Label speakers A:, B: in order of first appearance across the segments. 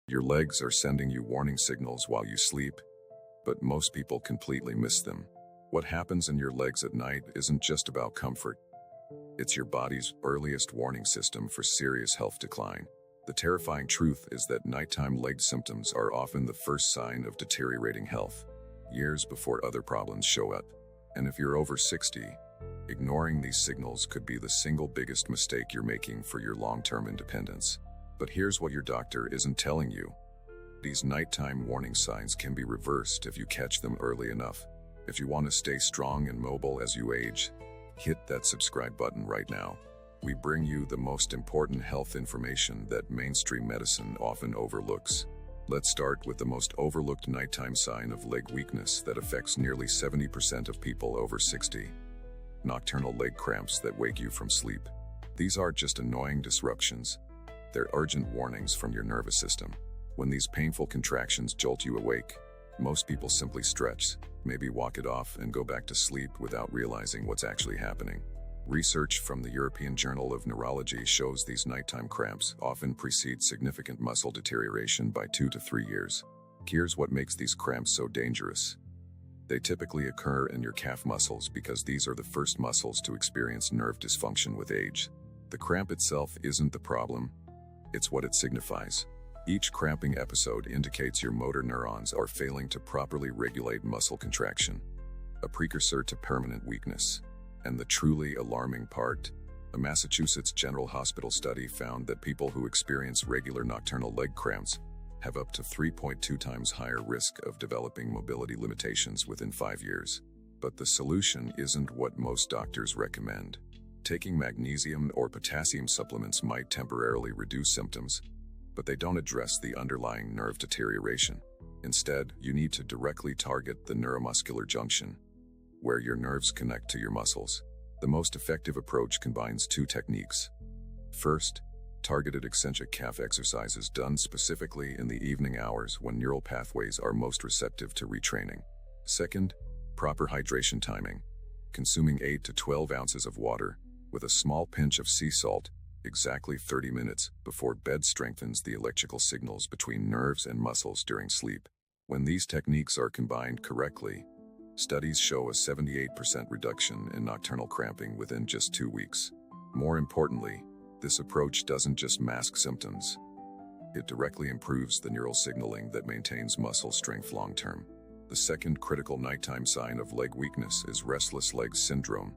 A: Your legs are sending you warning signals while you sleep, but most people completely miss them. What happens in your legs at night isn't just about comfort. It's your body's earliest warning system for serious health decline. The terrifying truth is that nighttime leg symptoms are often the first sign of deteriorating health, years before other problems show up. And if you're over 60, ignoring these signals could be the single biggest mistake you're making for your long-term independence. But here's what your doctor isn't telling you. These nighttime warning signs can be reversed if you catch them early enough. If you want to stay strong and mobile as you age, hit that subscribe button right now. We bring you the most important health information that mainstream medicine often overlooks. Let's start with the most overlooked nighttime sign of leg weakness that affects nearly 70% of people over 60. Nocturnal leg cramps that wake you from sleep. These aren't just annoying disruptions. They're urgent warnings from your nervous system. When these painful contractions jolt you awake, most people simply stretch, maybe walk it off and go back to sleep without realizing what's actually happening. Research from the European Journal of Neurology shows these nighttime cramps often precede significant muscle deterioration by 2 to 3 years. Here's what makes these cramps so dangerous. They typically occur in your calf muscles because these are the first muscles to experience nerve dysfunction with age. The cramp itself isn't the problem, it's what it signifies. Each cramping episode indicates your motor neurons are failing to properly regulate muscle contraction, a precursor to permanent weakness. And the truly alarming part, a Massachusetts General Hospital study found that people who experience regular nocturnal leg cramps have up to 3.2 times higher risk of developing mobility limitations within 5 years. But the solution isn't what most doctors recommend. Taking magnesium or potassium supplements might temporarily reduce symptoms, but they don't address the underlying nerve deterioration. Instead, you need to directly target the neuromuscular junction, where your nerves connect to your muscles. The most effective approach combines 2 techniques. First, targeted eccentric calf exercises done specifically in the evening hours when neural pathways are most receptive to retraining. Second, proper hydration timing. Consuming 8 to 12 ounces of water with a small pinch of sea salt exactly 30 minutes before bed strengthens the electrical signals between nerves and muscles during sleep. When these techniques are combined correctly, studies show a 78% reduction in nocturnal cramping within just 2 weeks. More importantly, this approach doesn't just mask symptoms. It directly improves the neural signaling that maintains muscle strength long-term. The second critical nighttime sign of leg weakness is restless leg syndrome,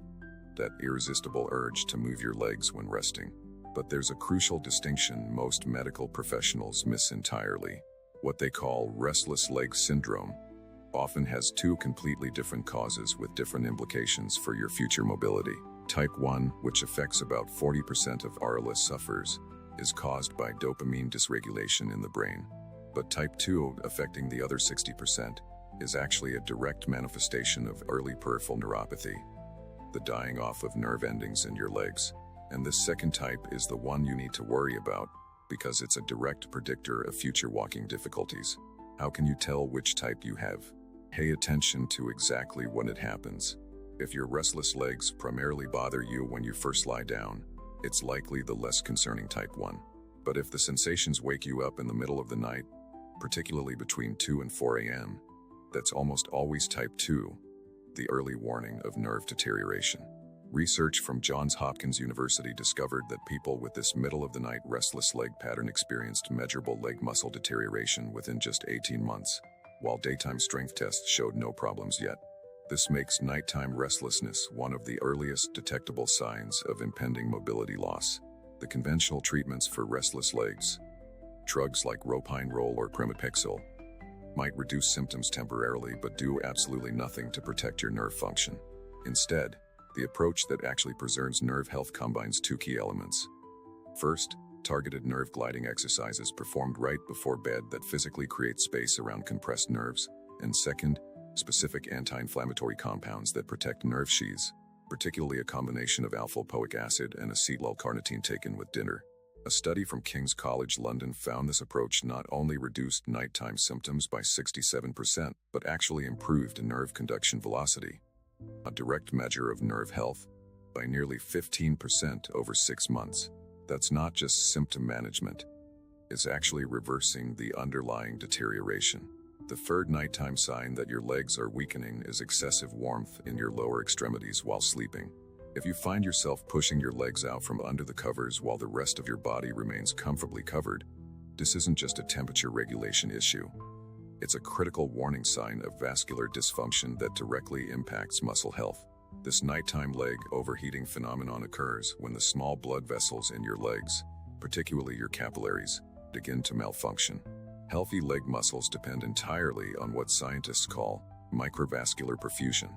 A: that irresistible urge to move your legs when resting. But there's a crucial distinction most medical professionals miss entirely. What they call restless leg syndrome often has 2 completely different causes with different implications for your future mobility. Type 1, which affects about 40% of RLS sufferers, is caused by dopamine dysregulation in the brain. But type 2, affecting the other 60%, is actually a direct manifestation of early peripheral neuropathy, the dying off of nerve endings in your legs. And this second type is the one you need to worry about because it's a direct predictor of future walking difficulties. How can you tell which type you have? Pay attention to exactly when it happens. If your restless legs primarily bother you when you first lie down, it's likely the less concerning type 1. But if the sensations wake you up in the middle of the night, particularly between 2 and 4 a.m., that's almost always type 2, the early warning of nerve deterioration. Research from Johns Hopkins University discovered that people with this middle-of-the-night restless leg pattern experienced measurable leg muscle deterioration within just 18 months, while daytime strength tests showed no problems yet. This makes nighttime restlessness one of the earliest detectable signs of impending mobility loss. The conventional treatments for restless legs, drugs like ropinirole or pramipexole, might reduce symptoms temporarily but do absolutely nothing to protect your nerve function. Instead, the approach that actually preserves nerve health combines 2 key elements. First, targeted nerve gliding exercises performed right before bed that physically create space around compressed nerves. And second, specific anti-inflammatory compounds that protect nerve sheaths, particularly a combination of alpha-lipoic acid and acetyl-L-carnitine taken with dinner. A study from King's College London found this approach not only reduced nighttime symptoms by 67%, but actually improved nerve conduction velocity, a direct measure of nerve health, by nearly 15% over 6 months. That's not just symptom management. is actually reversing the underlying deterioration. The third nighttime sign that your legs are weakening is excessive warmth in your lower extremities while sleeping. If you find yourself pushing your legs out from under the covers while the rest of your body remains comfortably covered, this isn't just a temperature regulation issue. It's a critical warning sign of vascular dysfunction that directly impacts muscle health. This nighttime leg overheating phenomenon occurs when the small blood vessels in your legs, particularly your capillaries, begin to malfunction. Healthy leg muscles depend entirely on what scientists call microvascular perfusion,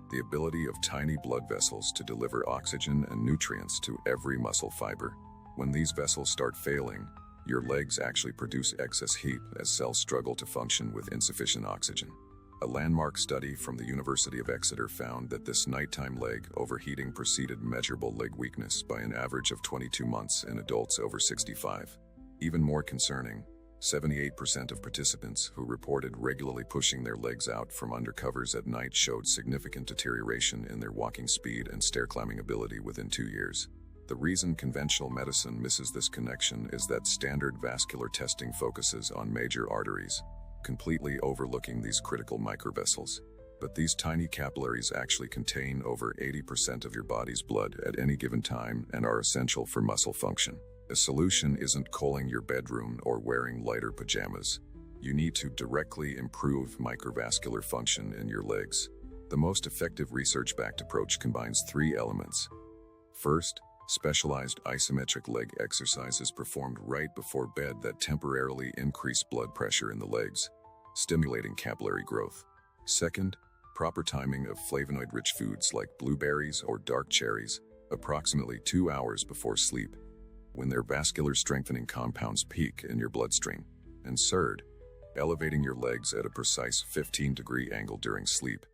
A: the ability of tiny blood vessels to deliver oxygen and nutrients to every muscle fiber. When these vessels start failing, your legs actually produce excess heat as cells struggle to function with insufficient oxygen. A landmark study from the University of Exeter found that this nighttime leg overheating preceded measurable leg weakness by an average of 22 months in adults over 65. Even more concerning, 78% of participants who reported regularly pushing their legs out from under covers at night showed significant deterioration in their walking speed and stair-climbing ability within 2 years. The reason conventional medicine misses this connection is that standard vascular testing focuses on major arteries, completely overlooking these critical microvessels. But these tiny capillaries actually contain over 80% of your body's blood at any given time and are essential for muscle function. The solution isn't coiling your bedroom or wearing lighter pajamas. You need to directly improve microvascular function in your legs. The most effective research-backed approach combines 3 elements. First, specialized isometric leg exercises performed right before bed that temporarily increase blood pressure in the legs, stimulating capillary growth. Second, proper timing of flavonoid-rich foods like blueberries or dark cherries, approximately 2 hours before sleep, when their vascular strengthening compounds peak in your bloodstream. And third, elevating your legs at a precise 15-degree angle during sleep,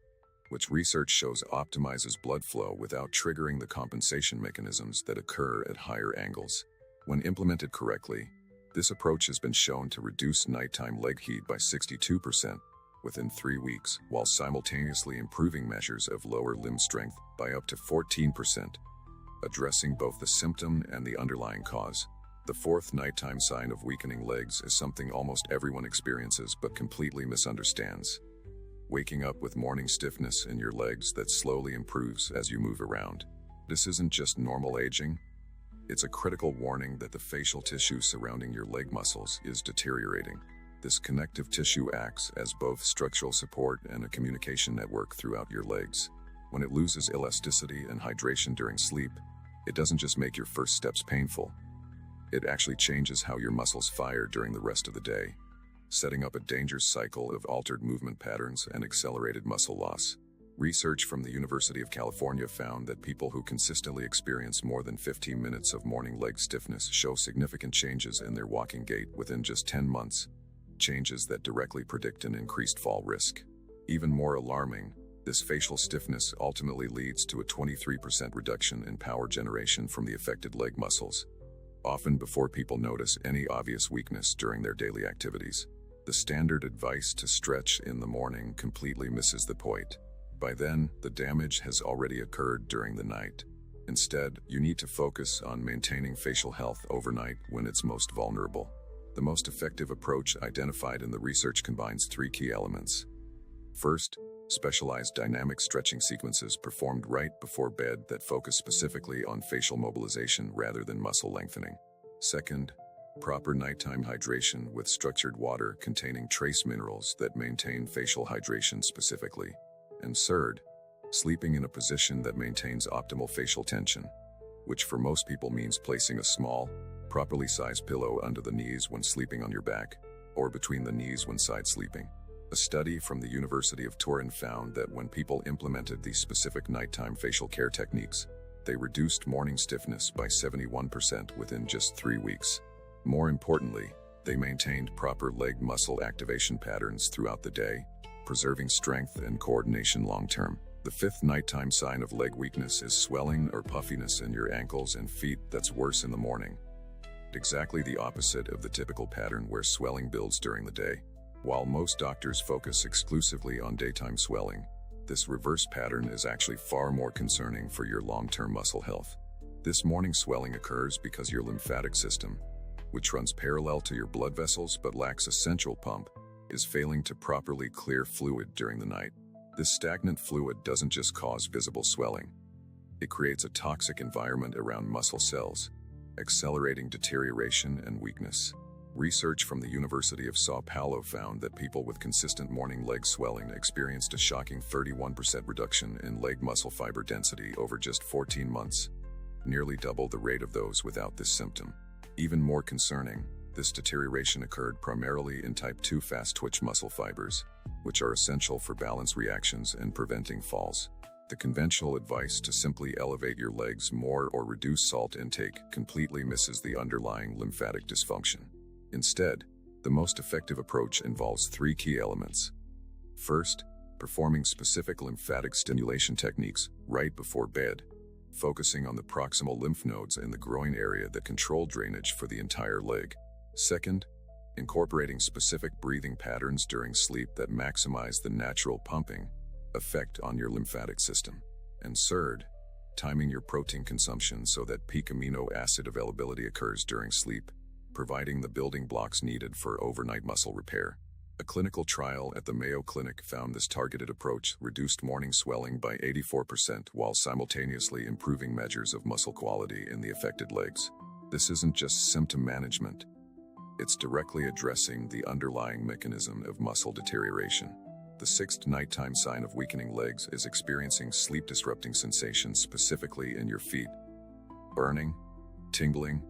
A: which research shows optimizes blood flow without triggering the compensation mechanisms that occur at higher angles. When implemented correctly, this approach has been shown to reduce nighttime leg heat by 62% within 3 weeks, while simultaneously improving measures of lower limb strength by up to 14%, addressing both the symptom and the underlying cause. The fourth nighttime sign of weakening legs is something almost everyone experiences but completely misunderstands. Waking up with morning stiffness in your legs that slowly improves as you move around. This isn't just normal aging. It's a critical warning that the facial tissue surrounding your leg muscles is deteriorating. This connective tissue acts as both structural support and a communication network throughout your legs. When it loses elasticity and hydration during sleep, it doesn't just make your first steps painful. It actually changes how your muscles fire during the rest of the day, setting up a dangerous cycle of altered movement patterns and accelerated muscle loss. Research from the University of California found that people who consistently experience more than 15 minutes of morning leg stiffness show significant changes in their walking gait within just 10 months, changes that directly predict an increased fall risk. Even more alarming, this facial stiffness ultimately leads to a 23% reduction in power generation from the affected leg muscles, often before people notice any obvious weakness during their daily activities. The standard advice to stretch in the morning completely misses the point. By then, the damage has already occurred during the night. Instead, you need to focus on maintaining facial health overnight when it's most vulnerable. The most effective approach identified in the research combines 3 key elements. First, specialized dynamic stretching sequences performed right before bed that focus specifically on facial mobilization rather than muscle lengthening. Second, proper nighttime hydration with structured water containing trace minerals that maintain facial hydration specifically. And third, sleeping in a position that maintains optimal facial tension, which for most people means placing a small, properly sized pillow under the knees when sleeping on your back, or between the knees when side sleeping. A study from the University of Turin found that when people implemented these specific nighttime facial care techniques, they reduced morning stiffness by 71% within just 3 weeks. More importantly, they maintained proper leg muscle activation patterns throughout the day, preserving strength and coordination long-term. The fifth nighttime sign of leg weakness is swelling or puffiness in your ankles and feet that's worse in the morning. Exactly the opposite of the typical pattern where swelling builds during the day. While most doctors focus exclusively on daytime swelling, this reverse pattern is actually far more concerning for your long-term muscle health. This morning swelling occurs because your lymphatic system, which runs parallel to your blood vessels but lacks a central pump, is failing to properly clear fluid during the night. This stagnant fluid doesn't just cause visible swelling. It creates a toxic environment around muscle cells, accelerating deterioration and weakness. Research from the University of São Paulo found that people with consistent morning leg swelling experienced a shocking 31% reduction in leg muscle fiber density over just 14 months, nearly double the rate of those without this symptom. Even more concerning, this deterioration occurred primarily in type 2 fast-twitch muscle fibers, which are essential for balance reactions and preventing falls. The conventional advice to simply elevate your legs more or reduce salt intake completely misses the underlying lymphatic dysfunction. Instead, the most effective approach involves three key elements. First, performing specific lymphatic stimulation techniques right before bed, focusing on the proximal lymph nodes in the groin area that control drainage for the entire leg. Second, incorporating specific breathing patterns during sleep that maximize the natural pumping effect on your lymphatic system. And third, timing your protein consumption so that peak amino acid availability occurs during sleep, providing the building blocks needed for overnight muscle repair. A clinical trial at the Mayo Clinic found this targeted approach reduced morning swelling by 84% while simultaneously improving measures of muscle quality in the affected legs. This isn't just symptom management. It's directly addressing the underlying mechanism of muscle deterioration. The sixth nighttime sign of weakening legs is experiencing sleep-disrupting sensations specifically in your feet. Burning, tingling,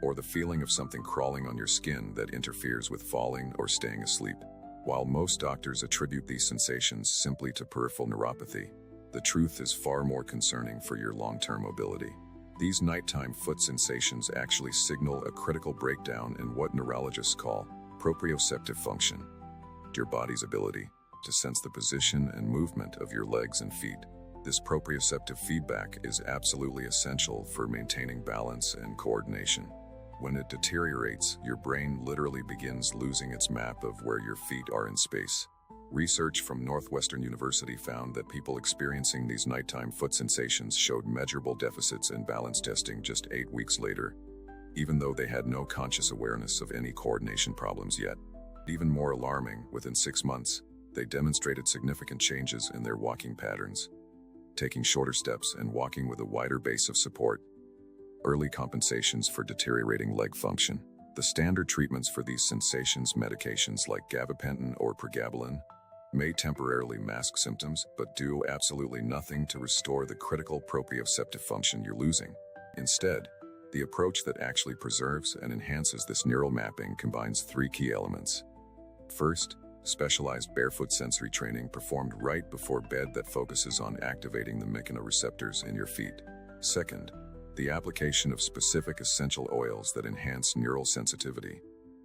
A: or the feeling of something crawling on your skin that interferes with falling or staying asleep. While most doctors attribute these sensations simply to peripheral neuropathy, the truth is far more concerning for your long-term mobility. These nighttime foot sensations actually signal a critical breakdown in what neurologists call proprioceptive function, your body's ability to sense the position and movement of your legs and feet. This proprioceptive feedback is absolutely essential for maintaining balance and coordination. When it deteriorates, your brain literally begins losing its map of where your feet are in space. Research from Northwestern University found that people experiencing these nighttime foot sensations showed measurable deficits in balance testing just 8 weeks later, even though they had no conscious awareness of any coordination problems yet. Even more alarming, within 6 months, they demonstrated significant changes in their walking patterns, taking shorter steps and walking with a wider base of support. Early compensations for deteriorating leg function. The standard treatments for these sensations, medications like gabapentin or pregabalin, may temporarily mask symptoms but do absolutely nothing to restore the critical proprioceptive function you're losing. Instead, the approach that actually preserves and enhances this neural mapping combines three key elements. First, specialized barefoot sensory training performed right before bed that focuses on activating the mechanoreceptors in your feet. Second, the application of specific essential oils that enhance neural sensitivity,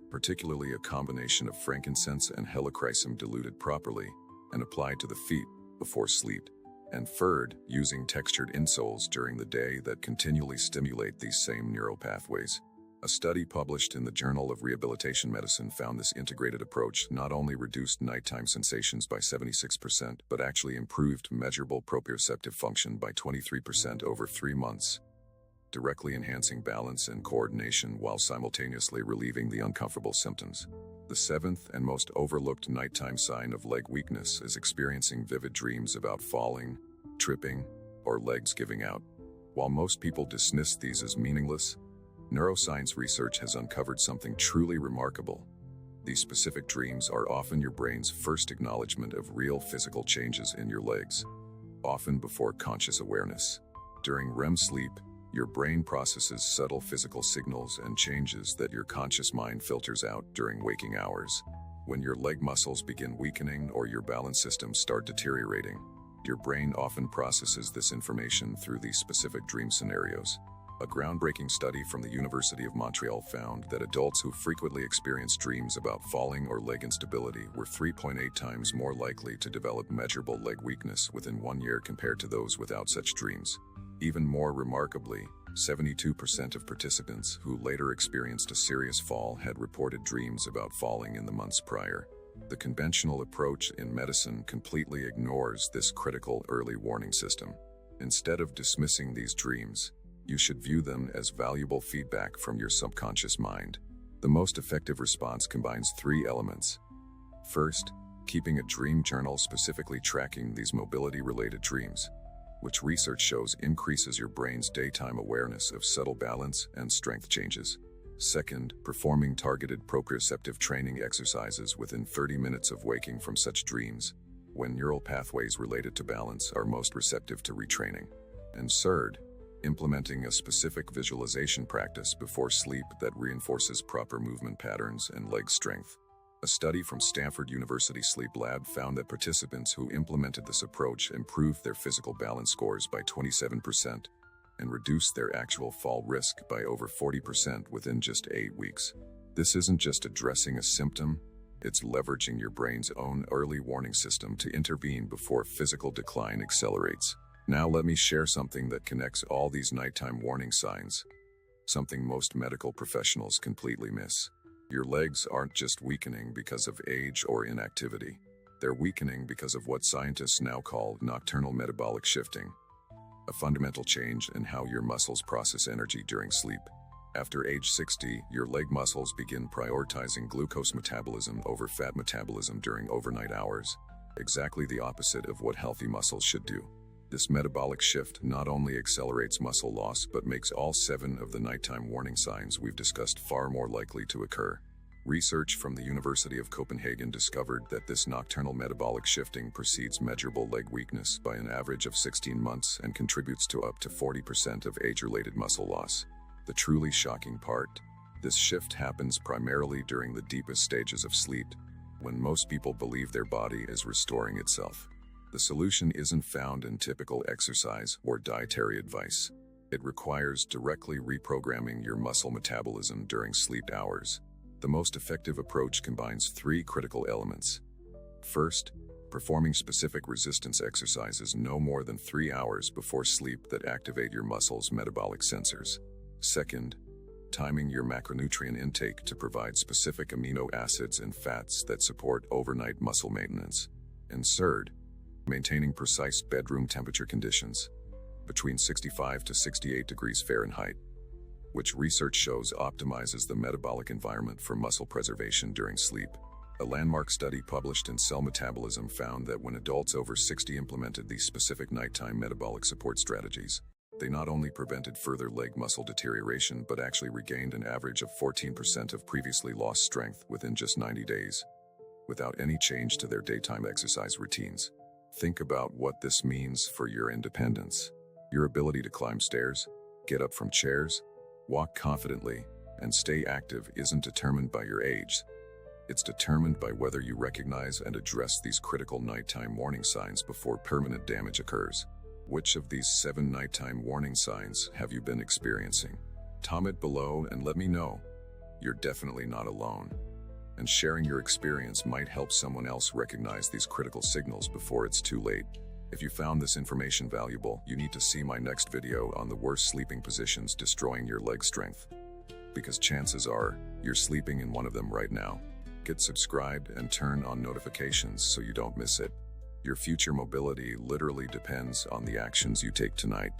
A: particularly a combination of frankincense and helichrysum diluted properly and applied to the feet before sleep. And third, using textured insoles during the day that continually stimulate these same neural pathways. A study published in the Journal of Rehabilitation Medicine found this integrated approach not only reduced nighttime sensations by 76%, but actually improved measurable proprioceptive function by 23% over 3 months, directly enhancing balance and coordination while simultaneously relieving the uncomfortable symptoms. The seventh and most overlooked nighttime sign of leg weakness is experiencing vivid dreams about falling, tripping, or legs giving out. While most people dismiss these as meaningless, neuroscience research has uncovered something truly remarkable. These specific dreams are often your brain's first acknowledgement of real physical changes in your legs, often before conscious awareness. During REM sleep, your brain processes subtle physical signals and changes that your conscious mind filters out during waking hours. When your leg muscles begin weakening or your balance systems start deteriorating, your brain often processes this information through these specific dream scenarios. A groundbreaking study from the University of Montreal found that adults who frequently experienced dreams about falling or leg instability were 3.8 times more likely to develop measurable leg weakness within 1 year compared to those without such dreams. Even more remarkably, 72% of participants who later experienced a serious fall had reported dreams about falling in the months prior. The conventional approach in medicine completely ignores this critical early warning system. Instead of dismissing these dreams, you should view them as valuable feedback from your subconscious mind. The most effective response combines three elements. First, keeping a dream journal specifically tracking these mobility-related dreams, which research shows increases your brain's daytime awareness of subtle balance and strength changes. Second, performing targeted proprioceptive training exercises within 30 minutes of waking from such dreams, when neural pathways related to balance are most receptive to retraining. And third, implementing a specific visualization practice before sleep that reinforces proper movement patterns and leg strength. A study from Stanford University Sleep Lab found that participants who implemented this approach improved their physical balance scores by 27% and reduced their actual fall risk by over 40% within just 8 weeks. This isn't just addressing a symptom, it's leveraging your brain's own early warning system to intervene before physical decline accelerates. Now let me share something that connects all these nighttime warning signs, something most medical professionals completely miss. Your legs aren't just weakening because of age or inactivity. They're weakening because of what scientists now call nocturnal metabolic shifting, a fundamental change in how your muscles process energy during sleep. After age 60, your leg muscles begin prioritizing glucose metabolism over fat metabolism during overnight hours, exactly the opposite of what healthy muscles should do. This metabolic shift not only accelerates muscle loss but makes all 7 of the nighttime warning signs we've discussed far more likely to occur. Research from the University of Copenhagen discovered that this nocturnal metabolic shifting precedes measurable leg weakness by an average of 16 months and contributes to up to 40% of age-related muscle loss. The truly shocking part: this shift happens primarily during the deepest stages of sleep, when most people believe their body is restoring itself. The solution isn't found in typical exercise or dietary advice. It requires directly reprogramming your muscle metabolism during sleep hours. The most effective approach combines 3 critical elements. First, performing specific resistance exercises no more than 3 hours before sleep that activate your muscles' metabolic sensors. Second, timing your macronutrient intake to provide specific amino acids and fats that support overnight muscle maintenance. And third, maintaining precise bedroom temperature conditions between 65 to 68 degrees Fahrenheit, which research shows optimizes the metabolic environment for muscle preservation during sleep. A landmark study published in Cell Metabolism found that when adults over 60 implemented these specific nighttime metabolic support strategies, they not only prevented further leg muscle deterioration but actually regained an average of 14% of previously lost strength within just 90 days, without any change to their daytime exercise routines. Think about what this means for your independence. Your ability to climb stairs, get up from chairs, walk confidently, and stay active isn't determined by your age. It's determined by whether you recognize and address these critical nighttime warning signs before permanent damage occurs. Which of these 7 nighttime warning signs have you been experiencing? Comment below and let me know. You're definitely not alone. And sharing your experience might help someone else recognize these critical signals before it's too late. If you found this information valuable, you need to see my next video on the worst sleeping positions destroying your leg strength, because chances are you're sleeping in one of them right now. Get subscribed and turn on notifications so you don't miss it. Your future mobility literally depends on the actions you take tonight.